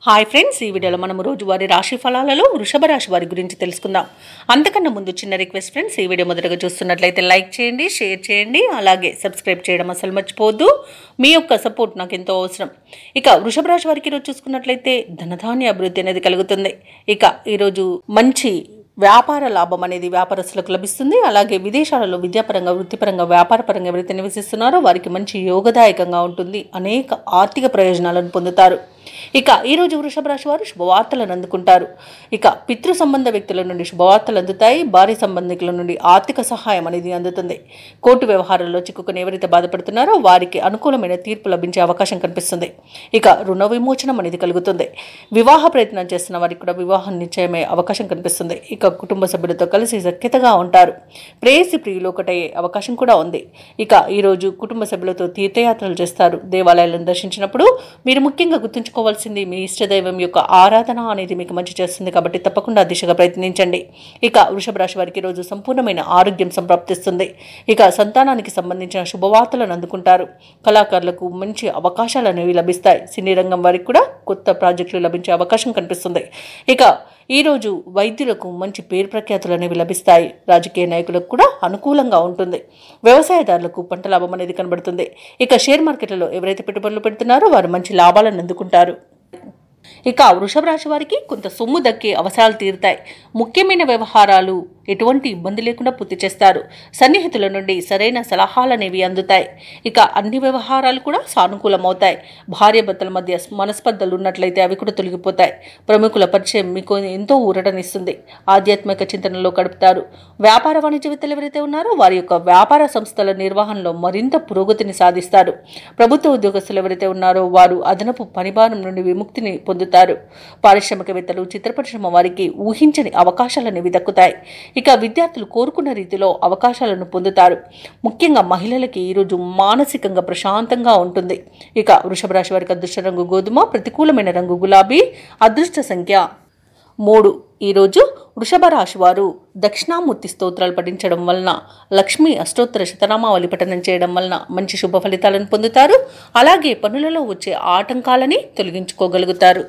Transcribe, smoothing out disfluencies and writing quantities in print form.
Hi friends, ఈ వీడియోలో మనం రోజువారీ రాశి ఫలాలలో వృషభ రాశి వారి గురించి తెలుసుకుందాం. అంతకన్నా ముందు చిన్న రిక్వెస్ట్ ఫ్రెండ్స్, ఈ వీడియో మొదటగా చూస్తున్నట్లయితే లైక్ చేయండి, షేర్ చేయండి, అలాగే సబ్స్క్రైబ్ చేయడం అసలు మర్చిపోవద్దు. మీ యొక్క సపోర్ట్ నాకు ఎంతో అవసరం. ఇక వృషభ రాశి వారికి ఈరోజు చూసుకున్నట్లయితే ధనధాన్య అభివృద్ధి అనేది కలుగుతుంది. ఇక ఈరోజు మంచి వ్యాపార లాభం అనేది వ్యాపారస్తులకు లభిస్తుంది. అలాగే విదేశాలలో విద్యాపరంగా, వృత్తిపరంగా, వ్యాపారపరంగా ఎవరైతే నివసిస్తున్నారో వారికి మంచి యోగదాయకంగా ఉంటుంది. అనేక ఆర్థిక ప్రయోజనాలను పొందుతారు. ఇక ఈరోజు వృషభ రాశి వారు శుభవార్తలను అందుకుంటారు. ఇక పితృ సంబంధ వ్యక్తుల నుండి శుభవార్తలు అందుతాయి. భార్య సంబంధికుల నుండి ఆర్థిక సహాయం అనేది అందుతుంది. కోర్టు వ్యవహారాల్లో చిక్కుకుని ఎవరైతే బాధపడుతున్నారో వారికి అనుకూలమైన తీర్పు లభించే అవకాశం కనిపిస్తుంది. ఇక రుణ విమోచనం అనేది కలుగుతుంది. వివాహ ప్రయత్నం చేస్తున్న వారికి కూడా వివాహం నిశ్చయమయ్యే అవకాశం కనిపిస్తుంది. ఇక కుటుంబ సభ్యులతో కలిసి సఖ్యతగా ఉంటారు. ప్రేయసి ప్రియులు ఒకటయ్యే అవకాశం కూడా ఉంది. ఇక ఈరోజు కుటుంబ సభ్యులతో తీర్థయాత్రలు చేస్తారు. దేవాలయాలను దర్శించినప్పుడు మీరు ముఖ్యంగా గుర్తుంచుకోవాల్సింది మీ ఇష్టదైవం యొక్క ఆరాధన అనేది మీకు మంచి చేస్తుంది. కాబట్టి తప్పకుండా దిశగా ప్రయత్నించండి. ఇక వృషభ రాశి వారికి రోజు సంపూర్ణమైన ఆరోగ్యం సంప్రాప్తిస్తుంది. ఇక సంతానానికి సంబంధించిన శుభవార్తలను అందుకుంటారు. కళాకారులకు మంచి అవకాశాలు అనేవి లభిస్తాయి. సినీ రంగం వారికి కూడా కొత్త ప్రాజెక్టులు లభించే అవకాశం కనిపిస్తుంది. ఇక ఈరోజు వైద్యులకు మంచి పేరు ప్రఖ్యాతులు అనేవి లభిస్తాయి. రాజకీయ నాయకులకు కూడా అనుకూలంగా ఉంటుంది. వ్యవసాయదారులకు పంట లాభం అనేది కనబడుతుంది. ఇక షేర్ మార్కెట్లలో ఎవరైతే పెట్టుబడులు పెడుతున్నారో వారు మంచి లాభాలను అందుకుంటారు. ఇక వృషభ రాశి వారికి కొంత సొమ్ము దక్కే అవసరాలు తీరుతాయి. ముఖ్యమైన వ్యవహారాలు ఎటువంటి ఇబ్బంది లేకుండా పూర్తి చేస్తారు. సన్నిహితుల నుండి సరైన సలహాలు అనేవి అందుతాయి. ఇక అన్ని వ్యవహారాలు కూడా సానుకూలమవుతాయి. భార్యాభర్తల మధ్య మనస్పర్ధలు ఉన్నట్లయితే అవి కూడా తొలగిపోతాయి. ప్రముఖుల పరిచయం మీకు ఎంతో ఊరటనిస్తుంది. ఆధ్యాత్మిక చింతనలో గడుపుతారు. వ్యాపార వాణిజ్యవేత్తలు ఎవరైతే ఉన్నారో వారి యొక్క వ్యాపార సంస్థల నిర్వహణలో మరింత పురోగతిని సాధిస్తారు. ప్రభుత్వ ఉద్యోగస్తులు ఎవరైతే ఉన్నారో వారు అదనపు పనిభారం నుండి విముక్తిని పొందుతారు. పారిశ్రామికవేత్తలు, చిత్ర పరిశ్రమ వారికి ఊహించని అవకాశాలు అనేవి దక్కుతాయి. ఇక విద్యార్థులు కోరుకున్న రీతిలో అవకాశాలను పొందుతారు. ముఖ్యంగా మహిళలకి ఈరోజు మానసికంగా ప్రశాంతంగా ఉంటుంది. ఇక వృషభ రాశి వారికి అదృష్ట రంగు గోధుమ, ప్రతికూలమైన రంగు గులాబీ, అదృష్ట సంఖ్య 3. ఈరోజు వృషభ రాశి వారు దక్షిణామూర్తి స్తోత్రాలు పఠించడం వలన, లక్ష్మీ అష్టోత్తర శతనామావళి పఠనం చేయడం వలన మంచి శుభ ఫలితాలను పొందుతారు. అలాగే పనులలో వచ్చే ఆటంకాలని తొలగించుకోగలుగుతారు.